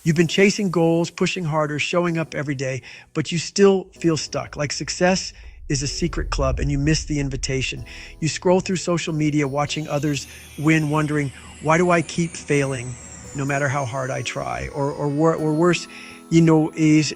You've been chasing goals, pushing harder, showing up every day, but you still feel stuck. Like success is a secret club and you miss the invitation. You scroll through social media, watching others win, wondering, why do I keep failing no matter how hard I try? Or worse, is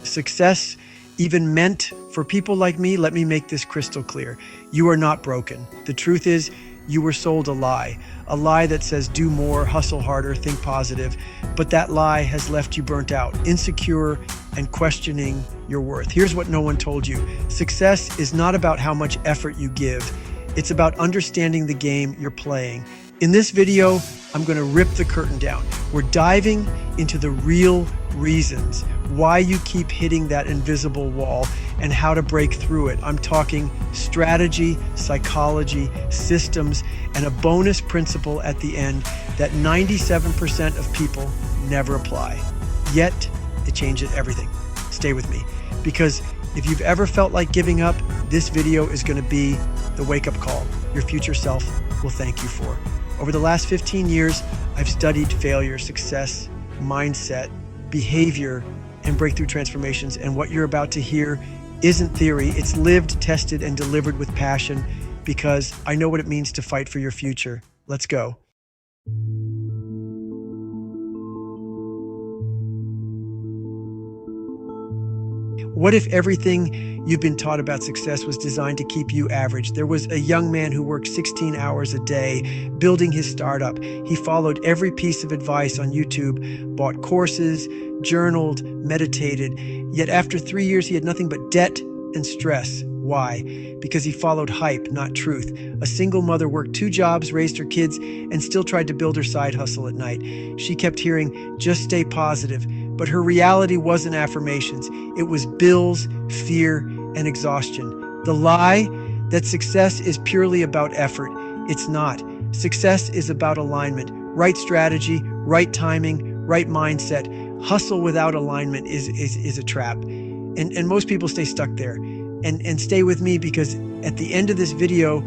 success even meant for people like me? Let me make this crystal clear. You are not broken. The truth is, you were sold a lie that says do more, hustle harder, think positive. But that lie has left you burnt out, insecure, and questioning your worth. Here's what no one told you. Success is not about how much effort you give. It's about understanding the game you're playing. In this video, I'm going to rip the curtain down. We're diving into the real reasons why you keep hitting that invisible wall and how to break through it. I'm talking strategy, psychology, systems, and a bonus principle at the end that 97% of people never apply. Yet, it changes everything. Stay with me, because if you've ever felt like giving up, this video is going to be the wake-up call your future self will thank you for. Over the last 15 years, I've studied failure, success, mindset, behavior, and breakthrough transformations. And what you're about to hear isn't theory. It's lived, tested, and delivered with passion, because I know what it means to fight for your future. Let's go. What if everything you've been taught about success was designed to keep you average? There was a young man who worked 16 hours a day building his startup. He followed every piece of advice on YouTube, bought courses, journaled, meditated. Yet after 3 years, he had nothing but debt and stress. Why? Because he followed hype, not truth. A single mother worked 2 jobs, raised her kids, and still tried to build her side hustle at night. She kept hearing, just stay positive. But her reality wasn't affirmations. It was bills, fear, and exhaustion. The lie that success is purely about effort. It's not. Success is about alignment. Right strategy, right timing, right mindset. Hustle without alignment is a trap. And most people stay stuck there. And stay with me, because at the end of this video,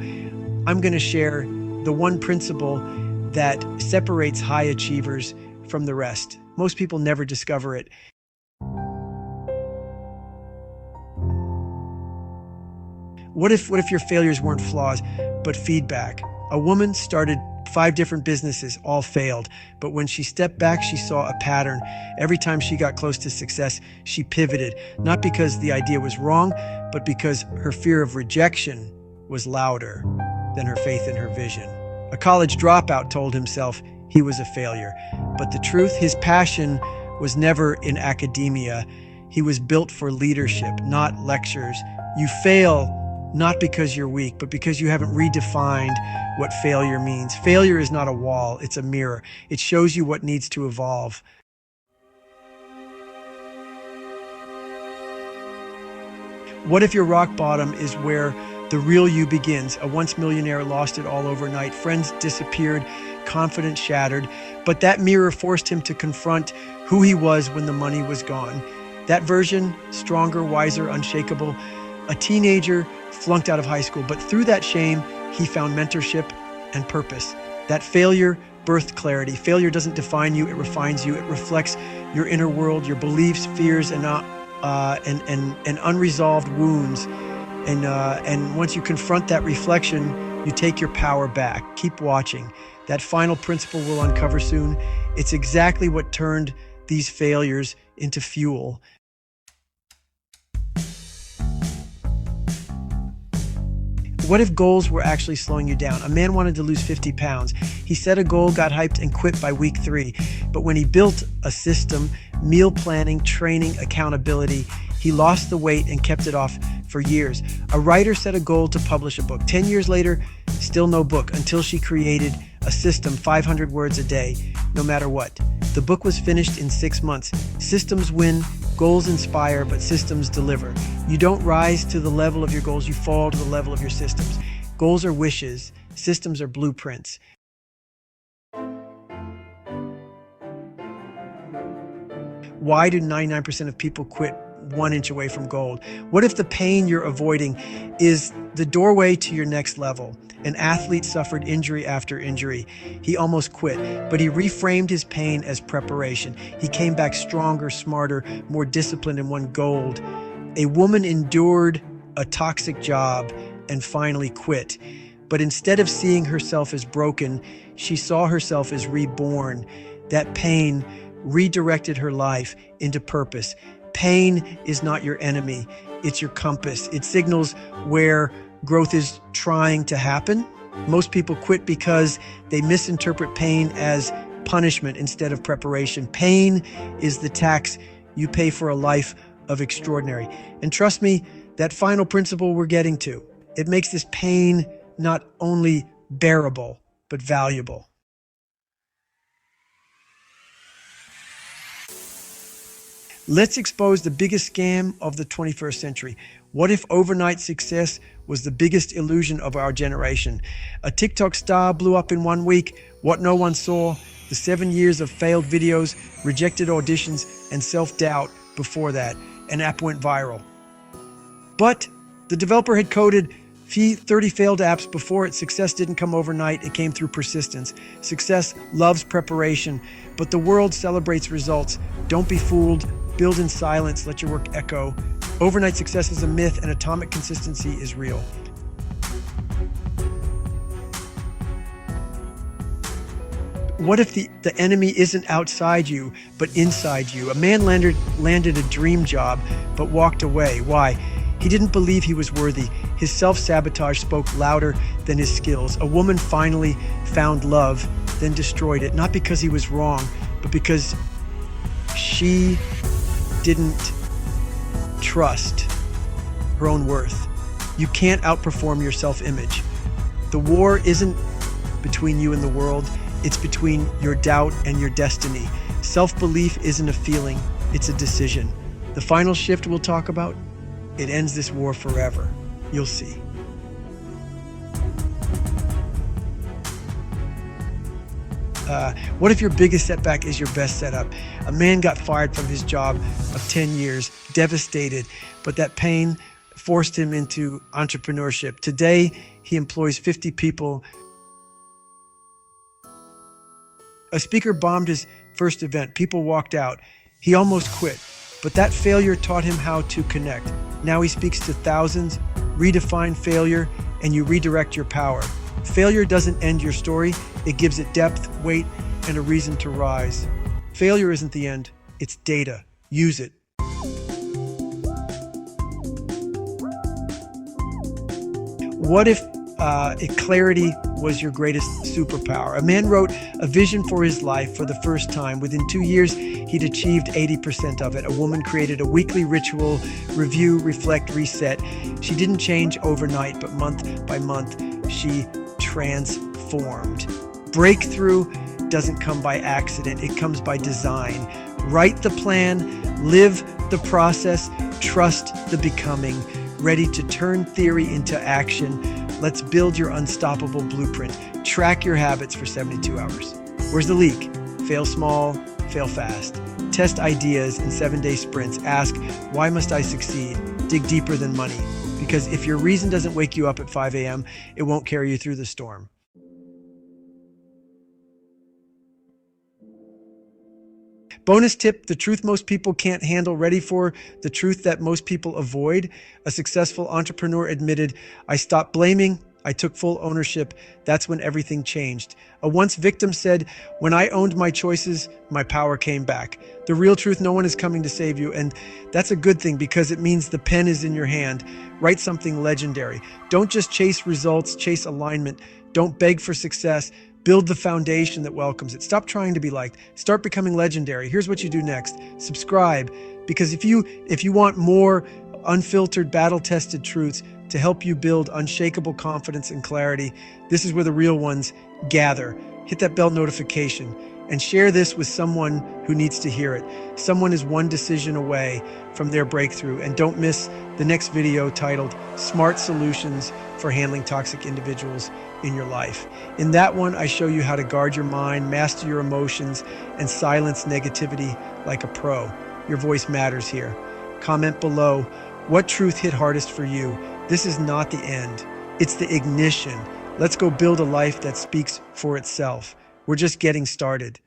I'm going to share the one principle that separates high achievers from the rest. Most people never discover it. What if your failures weren't flaws, but feedback? A woman started 5 different businesses, all failed. But when she stepped back, she saw a pattern. Every time she got close to success, she pivoted, not because the idea was wrong, but because her fear of rejection was louder than her faith in her vision. A college dropout told himself he was a failure. But the truth, his passion was never in academia. He was built for leadership, not lectures. You fail not because you're weak, but because you haven't redefined what failure means. Failure is not a wall, it's a mirror. It shows you what needs to evolve. What if your rock bottom is where the real you begins? A once millionaire lost it all overnight. Friends disappeared, confidence shattered. But that mirror forced him to confront who he was when the money was gone. That version, stronger, wiser, unshakable. A teenager flunked out of high school, but through that shame, he found mentorship and purpose. That failure birthed clarity. Failure doesn't define you, it refines you. It reflects your inner world, your beliefs, fears, and unresolved wounds. And once you confront that reflection, you take your power back. Keep watching. That final principle will uncover soon. It's exactly what turned these failures into fuel. What if goals were actually slowing you down? A man wanted to lose 50 pounds. He set a goal, got hyped, and quit by week 3. But when he built a system, meal planning, training, accountability, he lost the weight and kept it off for years. A writer set a goal to publish a book. 10 years later, still no book, until she created a system, 500 words a day, no matter what. The book was finished in 6 months. Systems win, goals inspire, but systems deliver. You don't rise to the level of your goals, you fall to the level of your systems. Goals are wishes, systems are blueprints. Why do 99% of people quit 1 inch away from gold? What if the pain you're avoiding is the doorway to your next level? An athlete suffered injury after injury. He almost quit, but he reframed his pain as preparation. He came back stronger, smarter, more disciplined, and won gold. A woman endured a toxic job and finally quit. But instead of seeing herself as broken, she saw herself as reborn. That pain redirected her life into purpose. Pain is not your enemy, it's your compass. It signals where growth is trying to happen. Most people quit because they misinterpret pain as punishment instead of preparation. Pain is the tax you pay for a life of extraordinary. And trust me, that final principle we're getting to, it makes this pain not only bearable, but valuable. Let's expose the biggest scam of the 21st century. What if overnight success was the biggest illusion of our generation? A TikTok star blew up in 1 week. What no one saw, the 7 years of failed videos, rejected auditions, and self-doubt before that. An app went viral. But the developer had coded 30 failed apps before it. Success didn't come overnight. It came through persistence. Success loves preparation, but the world celebrates results. Don't be fooled. Build in silence. Let your work echo. Overnight success is a myth, and atomic consistency is real. What if the enemy isn't outside you, but inside you? A man landed a dream job, but walked away. Why? He didn't believe he was worthy. His self-sabotage spoke louder than his skills. A woman finally found love, then destroyed it. Not because he was wrong, but because she didn't trust her own worth. You can't outperform your self-image. The war isn't between you and the world. It's between your doubt and your destiny. Self-belief isn't a feeling, it's a decision. The final shift we'll talk about, it ends this war forever. You'll see. What if your biggest setback is your best setup? A man got fired from his job of 10 years, devastated, but that pain forced him into entrepreneurship. Today, he employs 50 people. A speaker bombed his first event. People walked out. He almost quit, but that failure taught him how to connect. Now he speaks to thousands. Redefine failure, and you redirect your power. Failure doesn't end your story. It gives it depth, weight, and a reason to rise. Failure isn't the end. It's data. Use it. What if clarity was your greatest superpower? A man wrote a vision for his life for the first time. Within 2 years, he'd achieved 80% of it. A woman created a weekly ritual: review, reflect, reset. She didn't change overnight, but month by month, she transformed. Breakthrough doesn't come by accident. It comes by design. Write the plan, live the process, trust the becoming. Ready to turn theory into action. Let's build your unstoppable blueprint. Track your habits for 72 hours. Where's the leak? Fail small, fail fast. Test ideas in 7-day sprints. Ask, why must I succeed? Dig deeper than money. Because if your reason doesn't wake you up at 5 a.m., it won't carry you through the storm. Bonus tip, the truth most people can't handle. Ready for the truth that most people avoid? A successful entrepreneur admitted, I stopped blaming, I took full ownership. That's when everything changed. A once victim said, when I owned my choices, my power came back. The real truth, no one is coming to save you. And that's a good thing, because it means the pen is in your hand. Write something legendary. Don't just chase results, chase alignment. Don't beg for success. Build the foundation that welcomes it. Stop trying to be liked. Start becoming legendary. Here's what you do next. Subscribe, because if you want more unfiltered, battle-tested truths to help you build unshakable confidence and clarity, this is where the real ones gather. Hit that bell notification and share this with someone who needs to hear it. Someone is one decision away from their breakthrough. And don't miss the next video titled Smart Solutions for Handling Toxic Individuals in Your Life. In that one, I show you how to guard your mind, master your emotions, and silence negativity like a pro. Your voice matters here. Comment below what truth hit hardest for you. This is not the end, it's the ignition. Let's go build a life that speaks for itself. We're just getting started.